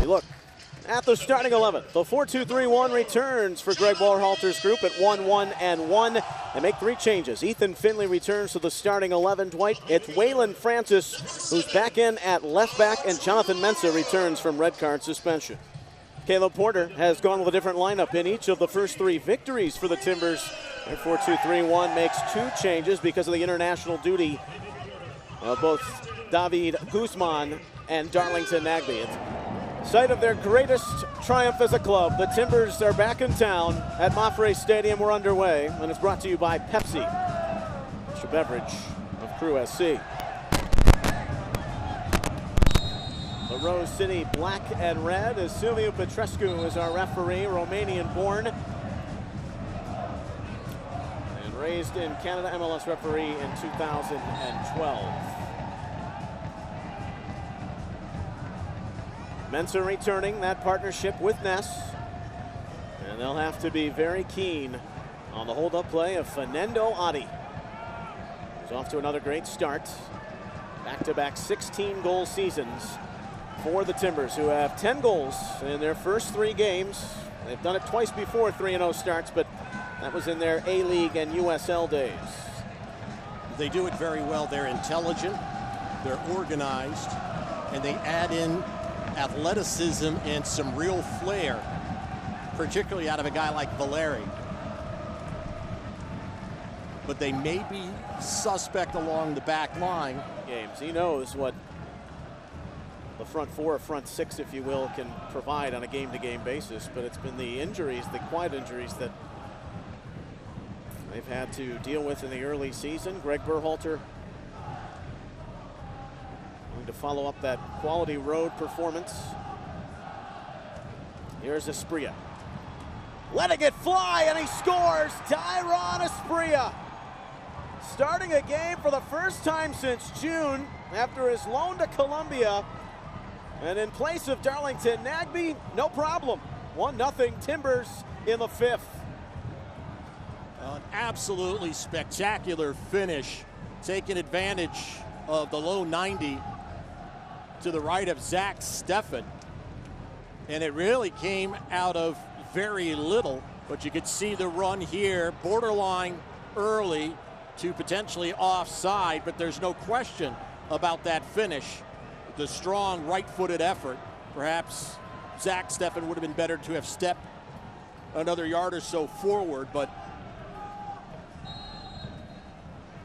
look at the starting 11. The 4-2-3-1 returns for Greg Berhalter's group at 1-1-1. They make 3 changes. Ethan Finley returns to the starting 11. Dwight, it's Waylon Francis, who's back in at left back, and Jonathan Mensah returns from red card suspension. Caleb Porter has gone with a different lineup in each of the first 3 victories for the Timbers. Their 4-2-3-1 makes 2 changes because of the international duty of both David Guzman and Darlington Nagbe. It's site of their greatest triumph as a club. The Timbers are back in town at Mafre Stadium. We're underway, and it's brought to you by Pepsi, extra beverage of Crew SC. The Rose City black and red as Silviu Petrescu is our referee, Romanian born. And raised in Canada, MLS referee in 2012. Mensah returning that partnership with Ness. And they'll have to be very keen on the hold-up play of Fernando Adi. He's off to another great start. Back-to-back 16-goal seasons for the Timbers, who have 10 goals in their first 3 games. They've done it twice before 3-0 starts, but that was in their A-League and USL days. They do it very well. They're intelligent, they're organized, and they add in athleticism and some real flair, particularly out of a guy like Valeri. But they may be suspect along the back line. Games. He knows what the front 4 or front 6, if you will, can provide on a game-to-game basis, but it's been the injuries, the quiet injuries, that they've had to deal with in the early season. Greg Berhalter going to follow up that quality road performance. Here's Asprilla, letting it fly, and he scores. Tyron Asprilla starting a game for the first time since June after his loan to Colombia. And in place of Darlington Nagbe, no problem. 1-0 Timbers in the 5th. An absolutely spectacular finish, taking advantage of the low 90 to the right of Zach Steffen. And it really came out of very little, but you could see the run here, borderline early to potentially offside, but there's no question about that finish. The strong right-footed effort. Perhaps Zach Steffen would have been better to have stepped another yard or so forward, but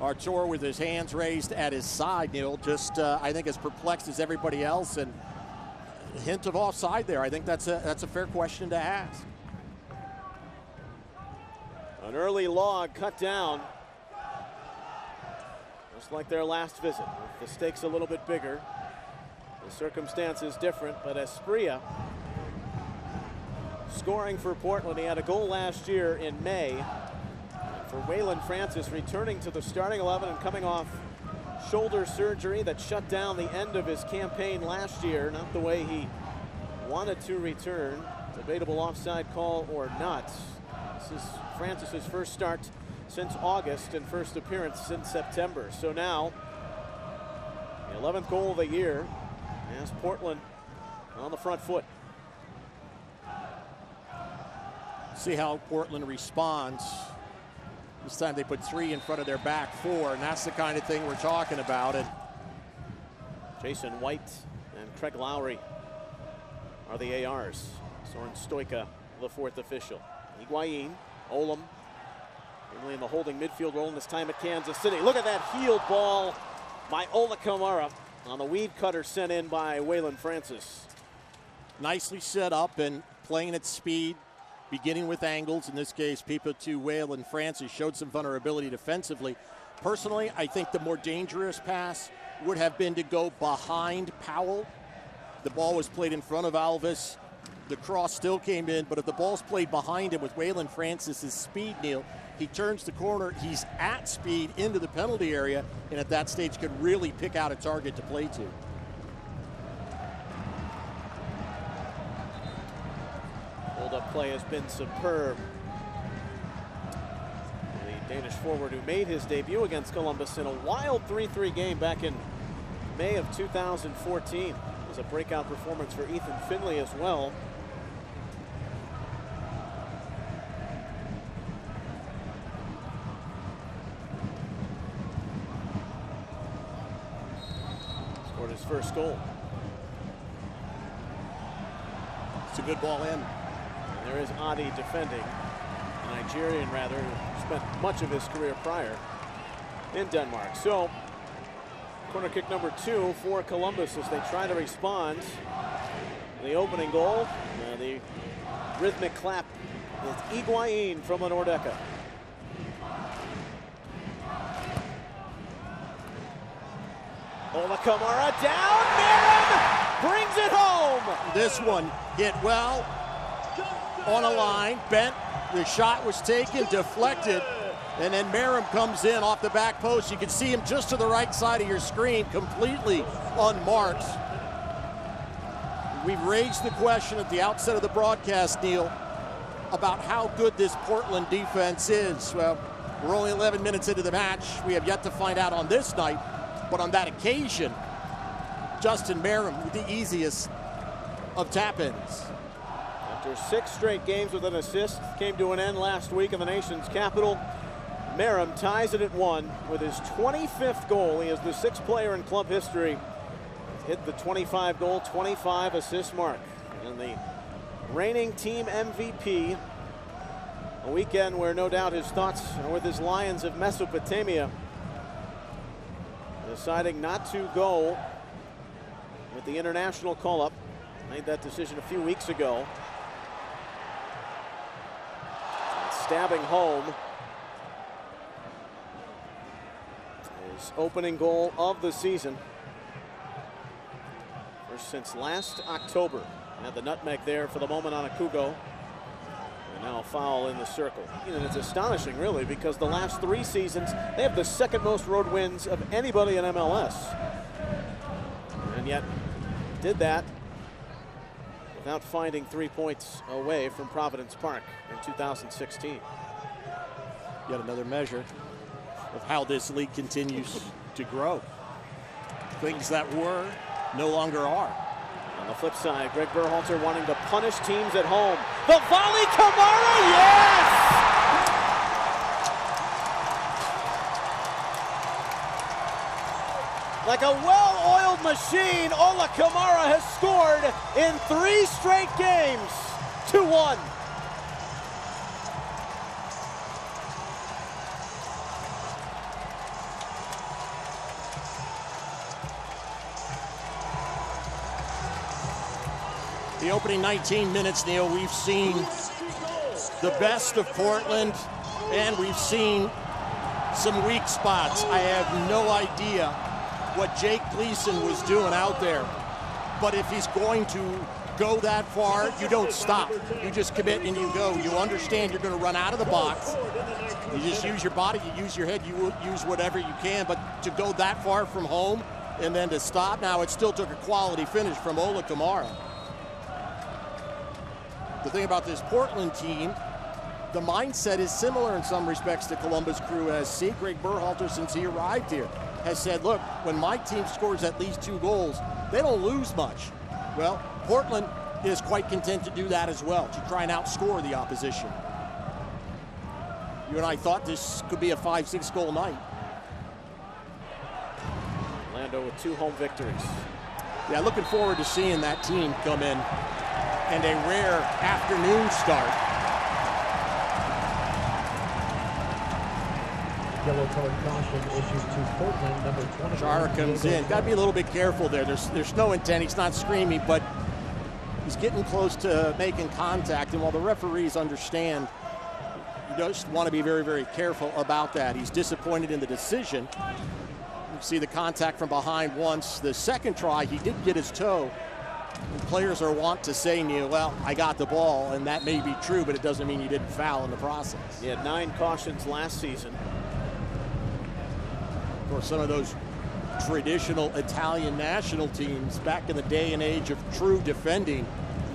Artur with his hands raised at his side, Neil, just I think as perplexed as everybody else, and a hint of offside there. I think that's a fair question to ask. An early log cut down, just like their last visit. The stakes a little bit bigger. The circumstances different, but Asprilla scoring for Portland. He had a goal last year in May. For Waylon Francis returning to the starting 11 and coming off shoulder surgery that shut down the end of his campaign last year. Not the way he wanted to return. Debatable offside call or not. This is Francis's first start since August and first appearance since September. So now, the 11th goal of the year. As Portland on the front foot. See how Portland responds. This time they put 3 in front of their back 4, and that's the kind of thing we're talking about. And Jason White and Craig Lowry are the ARs. Soren Stoica, the 4th official. Higuain, Olam, really in the holding midfield role in this time at Kansas City. Look at that healed ball by Ola Kamara on the weed cutter sent in by Waylon Francis. Nicely set up and playing at speed, beginning with angles. In this case, Pipa to Waylon Francis showed some vulnerability defensively. Personally, I think the more dangerous pass would have been to go behind Powell. The ball was played in front of Alves. The cross still came in, but if the ball's played behind him with Waylon Francis's speed, Neil, he turns the corner, he's at speed into the penalty area, and at that stage could really pick out a target to play to. Hold-up play has been superb. The Danish forward who made his debut against Columbus in a wild 3-3 game back in May of 2014. was a breakout performance for Ethan Finley as well. Scored his first goal. It's a good ball in. And there is Adi defending, a Nigerian rather, who spent much of his career prior in Denmark. So, corner kick number 2 for Columbus as they try to respond. The opening goal, the rhythmic clap with Higuain from the Nordeca. Ola Kamara down, Merrim brings it home. This one hit well on a line, bent, the shot was taken, deflected, and then Merrim comes in off the back post. You can see him just to the right side of your screen, completely unmarked. We've raised the question at the outset of the broadcast, Neil, about how good this Portland defense is. Well, we're only 11 minutes into the match. We have yet to find out on this night, but on that occasion, Justin Merrim with the easiest of tap-ins. After 6 straight games with an assist, came to an end last week in the nation's capital. Merrim ties it at 1 with his 25th goal. He is the 6th player in club history to hit the 25-goal, 25-assist mark. And the reigning team MVP, a weekend where no doubt his thoughts are with his Lions of Mesopotamia, deciding not to go with the international call-up. Made that decision a few weeks ago. Stabbing home his opening goal of the season. First since last October. Had the nutmeg there for the moment on Akugo. And now a foul in the circle. And it's astonishing, really, because the last 3 seasons, they have the 2nd most road wins of anybody in MLS. And yet, did that without finding 3 points away from Providence Park in 2016. Yet another measure of how this league continues to grow. Things that were no longer are. On the flip side, Greg Berhalter wanting to punish teams at home. The volley, Kamara, yes! Like a well-oiled machine, Ola Kamara has scored in 3 straight games. 2-1. The opening 19 minutes, Neil, we've seen the best of Portland, and we've seen some weak spots. I have no idea what Jake Gleason was doing out there, but if he's going to go that far, you don't stop. You just commit and you go. You understand you're going to run out of the box. You just use your body, you use your head, you use whatever you can, but to go that far from home and then to stop, now it still took a quality finish from Ola Kamara. The thing about this Portland team, the mindset is similar in some respects to Columbus Crew SC. Greg Berhalter, since he arrived here, has said, look, when my team scores at least 2 goals, they don't lose much. Well, Portland is quite content to do that as well, to try and outscore the opposition. You and I thought this could be a 5-6 goal night. Orlando with 2 home victories. Yeah, looking forward to seeing that team come in and a rare afternoon start. Yellow card caution issued to Portland, number 20. Chara comes in. Got to be a little bit careful there. There's no intent. He's not screaming, but he's getting close to making contact. And while the referees understand, you just want to be very, very careful about that. He's disappointed in the decision. You see the contact from behind once. The second try, he did get his toe. And players are wont to say, Neil, well, I got the ball, and that may be true, but it doesn't mean you didn't foul in the process. He had 9 cautions last season. Of course, some of those traditional Italian national teams back in the day and age of true defending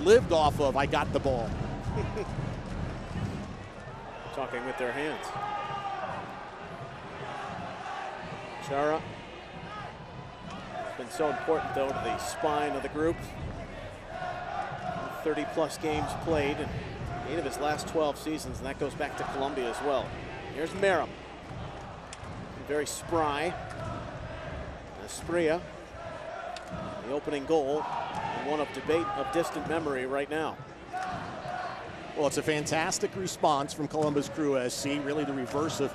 lived off of, I got the ball. Talking with their hands. Chara been so important, though, to the spine of the group. 30-plus games played in 8 of his last 12 seasons, and that goes back to Columbia as well. Here's Merrim. Very spry. Espria, the opening goal, and one of debate of distant memory right now. Well, it's a fantastic response from Columbus Crew SC, really the reverse of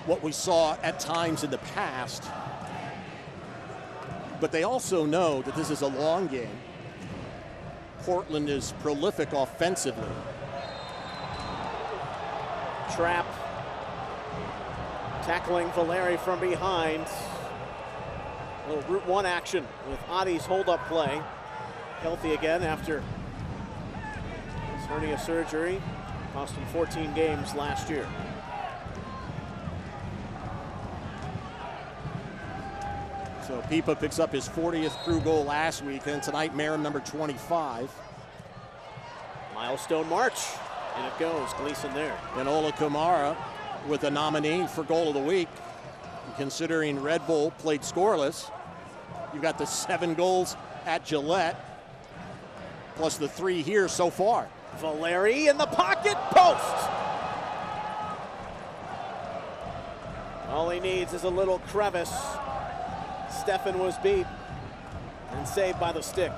what we saw at times in the past. But they also know that this is a long game. Portland is prolific offensively. Trap. Tackling Valeri from behind. A little Route 1 action with Adi's hold-up play. Healthy again after his hernia surgery. Cost him 14 games last year. So Pipa picks up his 40th Crew goal last week, and tonight Merrim number 25. Milestone march, and it goes. Gleason there. And Ola Kamara with a nominee for goal of the week. Considering Red Bull played scoreless, you've got the 7 goals at Gillette, plus the 3 here so far. Valeri in the pocket, post! All he needs is a little crevice. Stefan was beat and saved by the stick.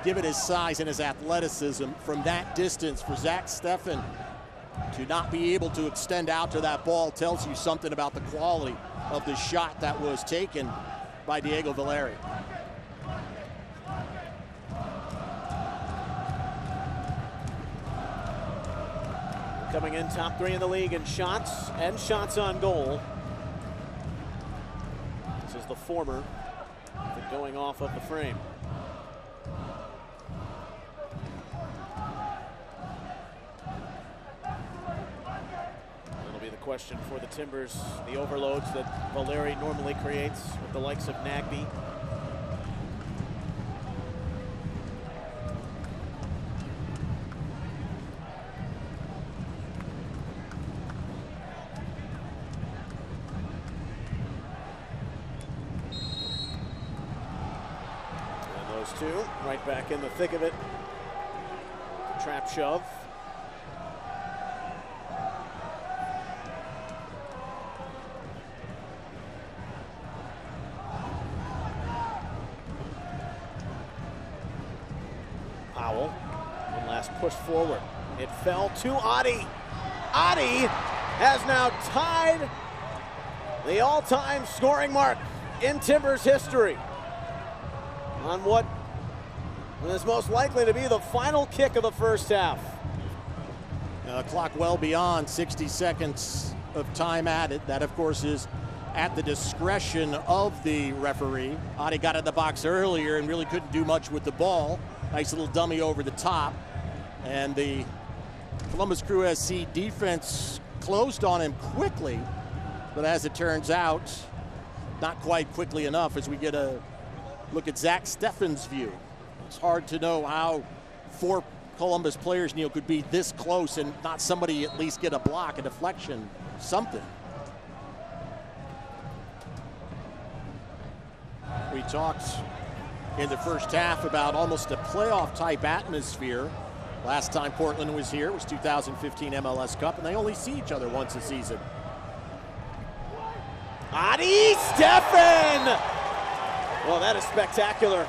Given his size and his athleticism from that distance for Zach Stefan to not be able to extend out to that ball tells you something about the quality of the shot that was taken by Diego Valeri. Coming in top 3 in the league in shots and shots on goal. This is the former, going off of the frame. That'll be the question for the Timbers, the overloads that Valeri normally creates with the likes of Nagby. Two, right back in the thick of it. Trap shove. Powell, one last push forward. It fell to Adi. Adi has now tied the all-time scoring mark in Timbers history on what is most likely to be the final kick of the first half. Clock well beyond 60 seconds of time added. That, of course, is at the discretion of the referee. Adi got in the box earlier and really couldn't do much with the ball. Nice little dummy over the top. And the Columbus Crew SC defense closed on him quickly, but as it turns out, not quite quickly enough as we get a look at Zach Stefan's view. It's hard to know how 4 Columbus players, Neil, could be this close and not somebody at least get a block, a deflection, something. We talked in the first half about almost a playoff type atmosphere. Last time Portland was here was 2015 MLS Cup, and they only see each other once a season. Adi Stefan! Well, that is spectacular.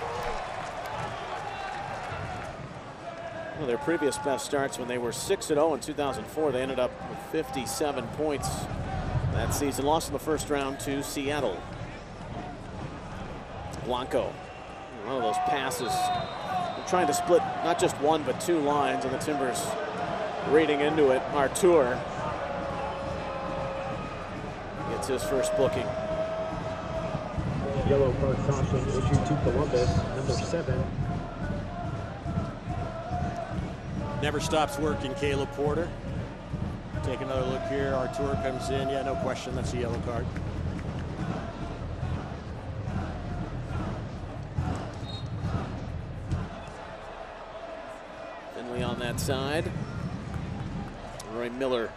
Well, their previous best starts when they were 6-0 in 2004. They ended up with 57 points that season. Lost in the first round to Seattle. Blanco, one of those passes. They're trying to split not just 1 but 2 lines, and the Timbers reading into it. Artur gets his first booking. Yellow card caution issued to Columbus, number 7. Never stops working, Caleb Porter. Take another look here. Artur comes in. Yeah, no question. That's a yellow card. Finley on that side. Roy Miller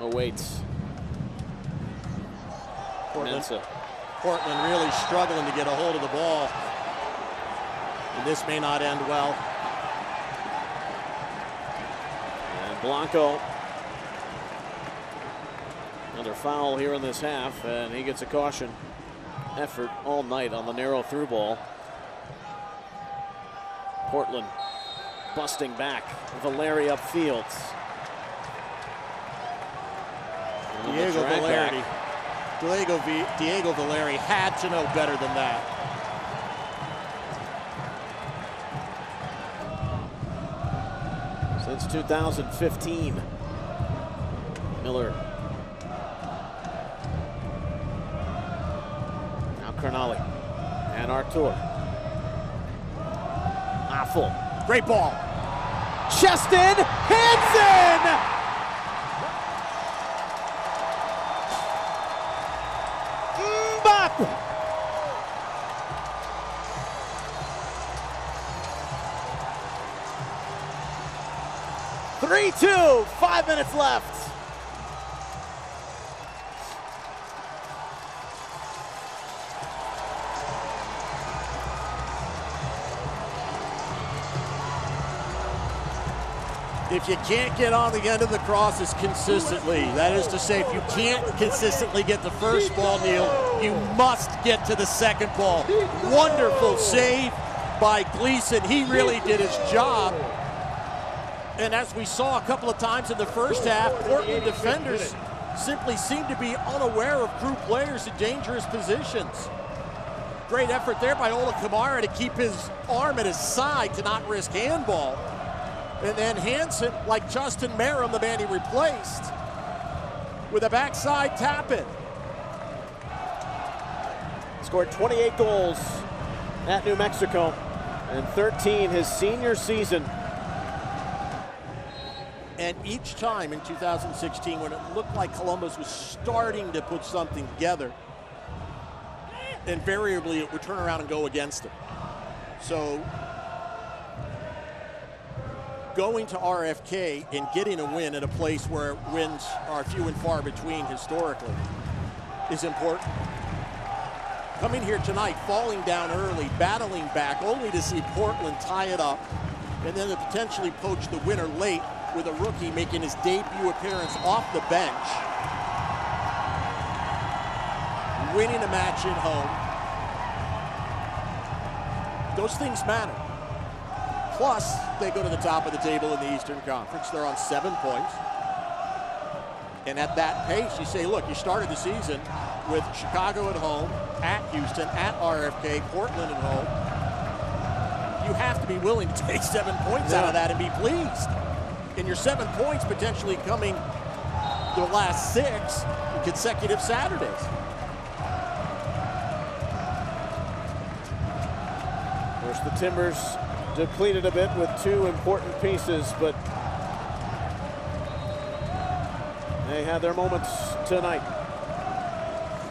awaits. Portland Portland really struggling to get a hold of the ball. And this may not end well. And Blanco. Another foul here in this half, and he gets a caution. Effort all night on the narrow through ball. Portland busting back. Valeri upfield. Diego Valeri had to know better than that. Since 2015, Miller. Now Carnali and Artur. Affel. Great ball. Cheston Hansen! Mbop! (3-2), 5 minutes left. If you can't get on the end of the crosses consistently, that is to say, if you can't consistently get the first ball, Neil, you must get to the second ball. Wonderful save by Gleason. He really did his job. And as we saw a couple of times in the first half, Portland defenders simply seem to be unaware of crew players in dangerous positions. Great effort there by Ola Kamara to keep his arm at his side to not risk handball. And then Hansen, like Justin Merrim, the man he replaced, with a backside tap-in. Scored 28 goals at New Mexico and 13 his senior season. And each time in 2016, when it looked like Columbus was starting to put something together, invariably it would turn around and go against them. So going to RFK and getting a win at a place where wins are few and far between historically is important. Coming here tonight, falling down early, battling back, only to see Portland tie it up, and then to potentially poach the winner late with a rookie making his debut appearance off the bench, winning a match at home. Those things matter. Plus, they go to the top of the table in the Eastern Conference. They're on 7 points. And at that pace, you say, look, you started the season with Chicago at home, at Houston, at RFK, Portland at home. You have to be willing to take 7 points out of that and be pleased. And your 7 points potentially coming the last 6 consecutive Saturdays. Of course, the Timbers depleted a bit with 2 important pieces, but they had their moments tonight.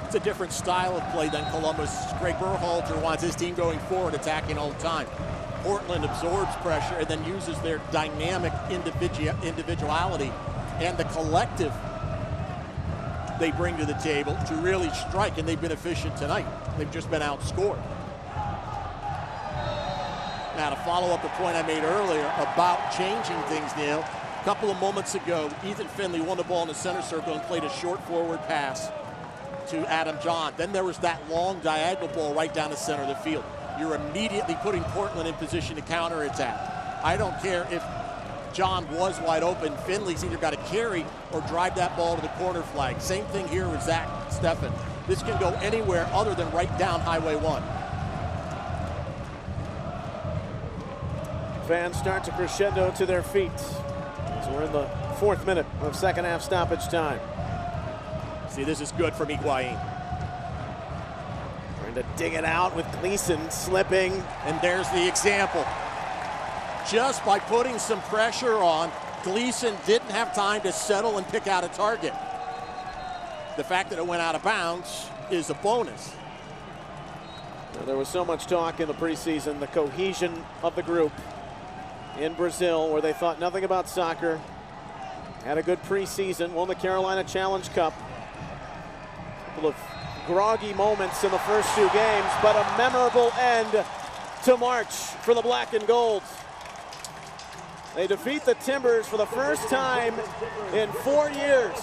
It's a different style of play than Columbus. Greg Berhalter wants his team going forward, attacking all the time. Portland absorbs pressure and then uses their dynamic individuality and the collective they bring to the table to really strike, and they've been efficient tonight. They've just been outscored. Now, to follow up the point I made earlier about changing things, Neil, a couple of moments ago, Ethan Finley won the ball in the center circle and played a short forward pass to Adam John. Then there was that long diagonal ball right down the center of the field. You're immediately putting Portland in position to counterattack. I don't care if John was wide open. Finley's either got to carry or drive that ball to the corner flag. Same thing here with Zach Steffen. This can go anywhere other than right down Highway 1. Fans start to crescendo to their feet as we're in the 4th minute of second half stoppage time. See, this is good from Higuain. Trying to dig it out with Gleason slipping. And there's the example. Just by putting some pressure on, Gleason didn't have time to settle and pick out a target. The fact that it went out of bounds is a bonus. Now, there was so much talk in the preseason, the cohesion of the group in Brazil, where they thought nothing about soccer. Had a good preseason, won the Carolina Challenge Cup. A couple of groggy moments in the first two games, but a memorable end to March for the Black and Gold. They defeat the Timbers for the first time in 4 years.